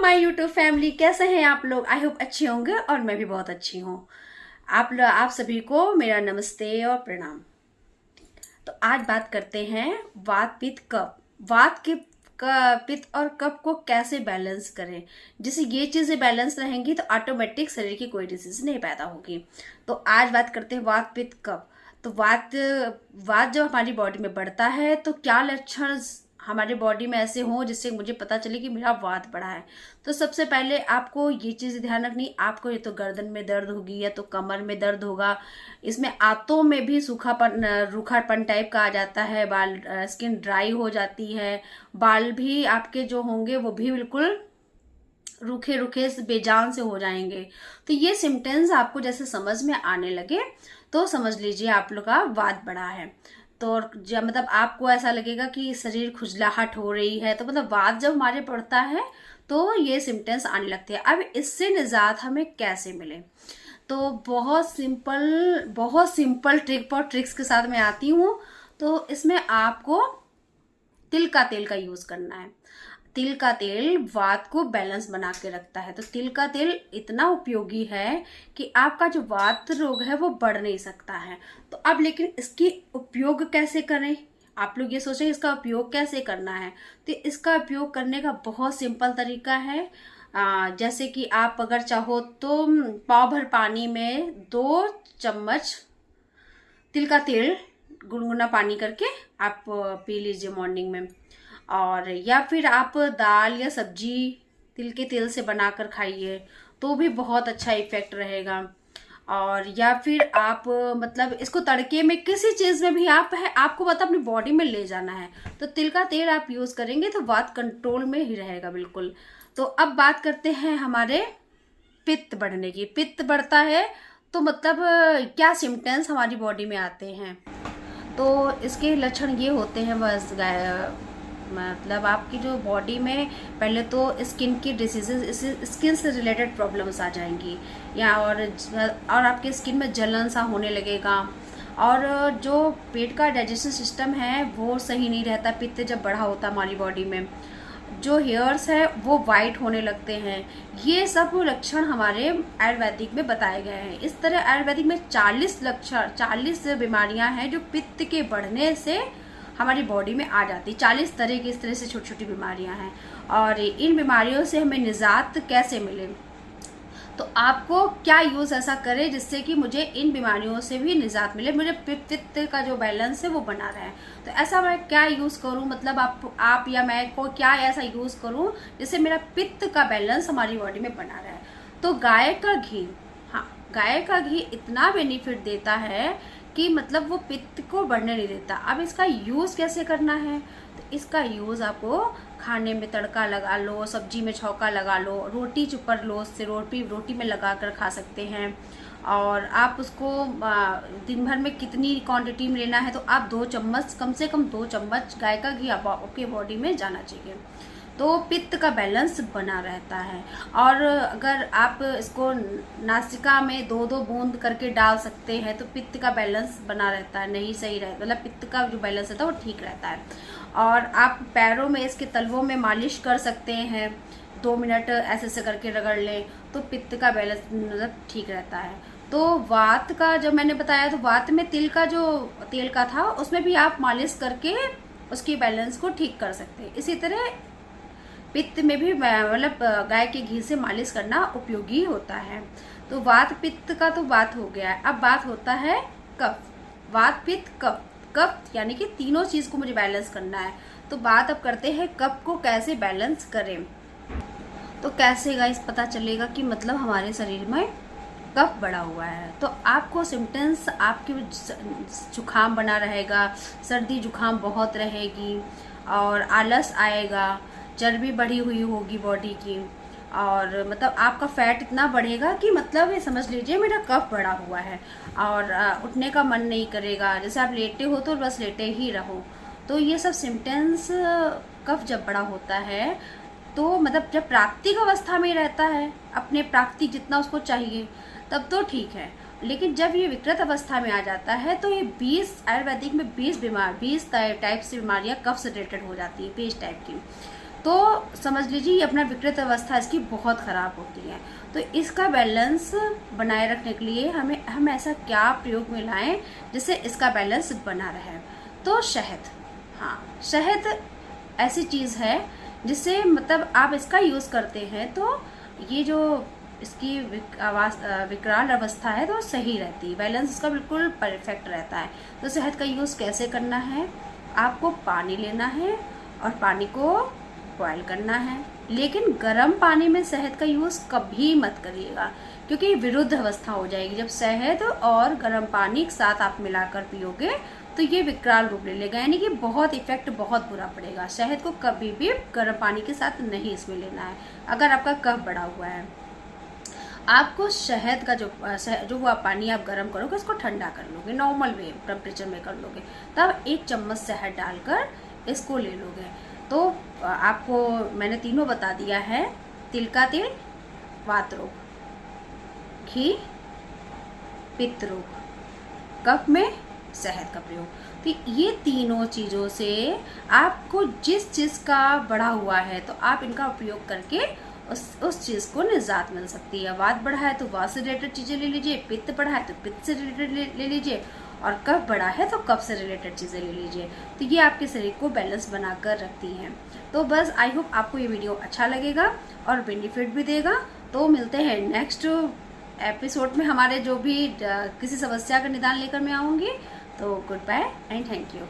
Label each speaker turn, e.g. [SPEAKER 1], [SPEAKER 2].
[SPEAKER 1] My YouTube family, कैसे हैं आप लोग। आई होप अच्छे होंगे और मैं भी बहुत अच्छी हूँ। आप सभी को मेरा नमस्ते और प्रणाम। तो आज बात करते हैं वात पित्त कफ। वात के पित्त और कफ को कैसे बैलेंस करें। जैसे ये चीजें बैलेंस रहेंगी तो ऑटोमेटिक शरीर की कोई डिजीज नहीं पैदा होगी। तो आज बात करते हैं वात पित्त कफ। तो वात वात जब हमारी बॉडी में बढ़ता है तो क्या लक्षण हमारे बॉडी में ऐसे हों जिससे मुझे पता चले कि मेरा वात बढ़ा है। तो सबसे पहले आपको ये चीज ध्यान रखनी, आपको ये तो गर्दन में दर्द होगी या तो कमर में दर्द होगा। इसमें आंतों में भी सूखापन रूखापन टाइप का आ जाता है, बाल स्किन ड्राई हो जाती है, बाल भी आपके जो होंगे वो भी बिल्कुल रूखे रूखे बेजान से हो जाएंगे। तो ये सिम्टम्स आपको जैसे समझ में आने लगे तो समझ लीजिए आप लोग का वात बढ़ा है। तो जब मतलब आपको ऐसा लगेगा कि शरीर खुजलाहट हो रही है, तो मतलब वात जब हमारे बढ़ता है तो ये सिम्टम्स आने लगते हैं। अब इससे निजात हमें कैसे मिले, तो बहुत सिंपल ट्रिक और ट्रिक्स के साथ मैं आती हूँ। तो इसमें आपको तिल का तेल का यूज करना है। तिल का तेल वात को बैलेंस बना के रखता है। तो तिल का तेल इतना उपयोगी है कि आपका जो वात रोग है वो बढ़ नहीं सकता है। तो अब लेकिन इसकी उपयोग कैसे करें, आप लोग ये सोचें इसका उपयोग कैसे करना है। तो इसका उपयोग करने का बहुत सिंपल तरीका है। जैसे कि आप अगर चाहो तो पाव भर पानी में 2 चम्मच तिल का तेल गुनगुना पानी करके आप पी लीजिए मॉर्निंग में। और या फिर आप दाल या सब्जी तिल के तेल से बनाकर खाइए तो भी बहुत अच्छा इफेक्ट रहेगा। और या फिर आप मतलब इसको तड़के में किसी चीज में भी आपको पता अपनी बॉडी में ले जाना है तो तिल का तेल आप यूज करेंगे तो वात कंट्रोल में ही रहेगा बिल्कुल। तो अब बात करते हैं हमारे पित्त बढ़ने की। पित्त बढ़ता है तो मतलब क्या सिम्टम्स हमारी बॉडी में आते हैं। तो इसके लक्षण ये होते हैं, बस मतलब आपकी जो बॉडी में पहले तो स्किन की डिसीजेस, स्किन से रिलेटेड प्रॉब्लम्स आ जाएंगी या और आपके स्किन में जलन सा होने लगेगा। और जो पेट का डाइजेशन सिस्टम है वो सही नहीं रहता पित्त जब बढ़ा होता है हमारी बॉडी में। जो हेयर्स है वो वाइट होने लगते हैं। ये सब लक्षण हमारे आयुर्वेदिक में बताए गए हैं। इस तरह आयुर्वेदिक में 40 बीमारियां हैं जो पित्त के बढ़ने से हमारी बॉडी में आ जाती। 40 तरह की इस तरह से छोटी छोटी बीमारियां हैं। और इन बीमारियों से हमें निजात कैसे मिले, तो आपको क्या यूज ऐसा करें जिससे कि मुझे इन बीमारियों से भी निजात मिले, मुझे पित्त का जो बैलेंस है वो बना रहे। तो ऐसा मैं क्या यूज करूं, मतलब आप या मैं को क्या ऐसा यूज करूं जिससे मेरा पित्त का बैलेंस हमारी बॉडी में बना रहे। तो गाय का घी, हाँ गाय का घी इतना बेनिफिट देता है कि मतलब वो पित्त को बढ़ने नहीं देता। अब इसका यूज कैसे करना है, तो इसका यूज आपको खाने में तड़का लगा लो, सब्जी में छौंका लगा लो, रोटी चुपर लो, उससे रोटी में लगा कर खा सकते हैं। और आप उसको दिन भर में कितनी क्वांटिटी में लेना है तो आप 2 चम्मच, कम से कम 2 चम्मच गाय का घी आपके बॉडी में जाना चाहिए। तो पित्त का बैलेंस बना रहता है। और अगर आप इसको नासिका में 2-2 बूंद करके डाल सकते हैं तो पित्त का बैलेंस बना रहता है, नहीं सही रहता, मतलब पित्त का जो बैलेंस रहता है वो ठीक रहता है। और आप पैरों में इसके तलवों में मालिश कर सकते हैं, 2 मिनट ऐसे ऐसे करके रगड़ लें तो पित्त का बैलेंस मतलब ठीक रहता है। तो वात का जब मैंने बताया तो वात में तिल का जो तेल का था उसमें भी आप मालिश करके उसकी बैलेंस को ठीक कर सकते हैं। इसी तरह पित्त में भी मतलब गाय के घी से मालिश करना उपयोगी होता है। तो वात पित्त का तो बात हो गया है। अब बात होता है कफ। वात पित्त कफ, कफ यानी कि तीनों चीज को मुझे बैलेंस करना है। तो बात अब करते हैं कफ को कैसे बैलेंस करें। तो कैसे गाइस पता चलेगा कि मतलब हमारे शरीर में कफ बढ़ा हुआ है। तो आपको सिम्टम्स, आपके जुकाम बना रहेगा, सर्दी जुकाम बहुत रहेगी और आलस आएगा, चर्बी बढ़ी हुई होगी बॉडी की, और मतलब आपका फैट इतना बढ़ेगा कि मतलब ये समझ लीजिए मेरा कफ बढ़ा हुआ है। और उठने का मन नहीं करेगा, जैसे आप लेटे हो तो बस लेटे ही रहो। तो ये सब सिम्टम्स कफ जब बड़ा होता है तो मतलब जब प्राकृतिक अवस्था में रहता है, अपने प्राकृतिक जितना उसको चाहिए तब तो ठीक है। लेकिन जब ये विकृत अवस्था में आ जाता है तो ये 20 आयुर्वेदिक में 20 टाइप से बीमारियां कफ से रिलेटेड हो जाती है, 20 टाइप की। तो समझ लीजिए ये अपना विकृत अवस्था इसकी बहुत ख़राब होती है। तो इसका बैलेंस बनाए रखने के लिए हम ऐसा क्या प्रयोग में लाएं जिससे इसका बैलेंस बना रहे। तो शहद, हाँ शहद ऐसी चीज़ है जिससे मतलब आप इसका यूज़ करते हैं तो ये जो इसकी विकराल अवस्था है तो सही रहती है, बैलेंस इसका बिल्कुल परफेक्ट रहता है। तो शहद का यूज़ कैसे करना है, आपको पानी लेना है और पानी को बॉयल करना है, लेकिन गर्म पानी में शहद का यूज़ कभी मत करिएगा क्योंकि विरुद्ध अवस्था हो जाएगी। जब शहद और गर्म पानी एक साथ आप मिलाकर पियोगे तो ये विकराल रूप ले लेगा, यानी कि बहुत इफेक्ट बहुत बुरा पड़ेगा। शहद को कभी भी गर्म पानी के साथ नहीं इसमें लेना है अगर आपका कफ बढ़ा हुआ है। आपको शहद का जो वो पानी आप गर्म करोगे उसको ठंडा कर लोगे, नॉर्मल वे टेम्परेचर में कर लोगे, तब 1 चम्मच शहद डालकर इसको ले लोगे। तो आपको मैंने तीनों बता दिया है, तिल का तेल वात रोग, घी पित्त रोग, कफ में शहद का प्रयोग। तो ये तीनों चीज़ों से आपको जिस चीज़ का बढ़ा हुआ है तो आप इनका उपयोग करके उस चीज़ को निजात मिल सकती है। वात बढ़ा है तो वात से रिलेटेड चीज़ें ले लीजिए, पित्त बढ़ा है तो पित्त से रिलेटेड ले लीजिए, और कफ बढ़ा है तो कफ से रिलेटेड चीज़ें ले लीजिए। तो ये आपके शरीर को बैलेंस बनाकर रखती हैं। तो बस आई होप आपको ये वीडियो अच्छा लगेगा और बेनिफिट भी देगा। तो मिलते हैं नेक्स्ट एपिसोड में, हमारे जो भी किसी समस्या का निदान लेकर मैं आऊँगी। तो goodbye and thank you.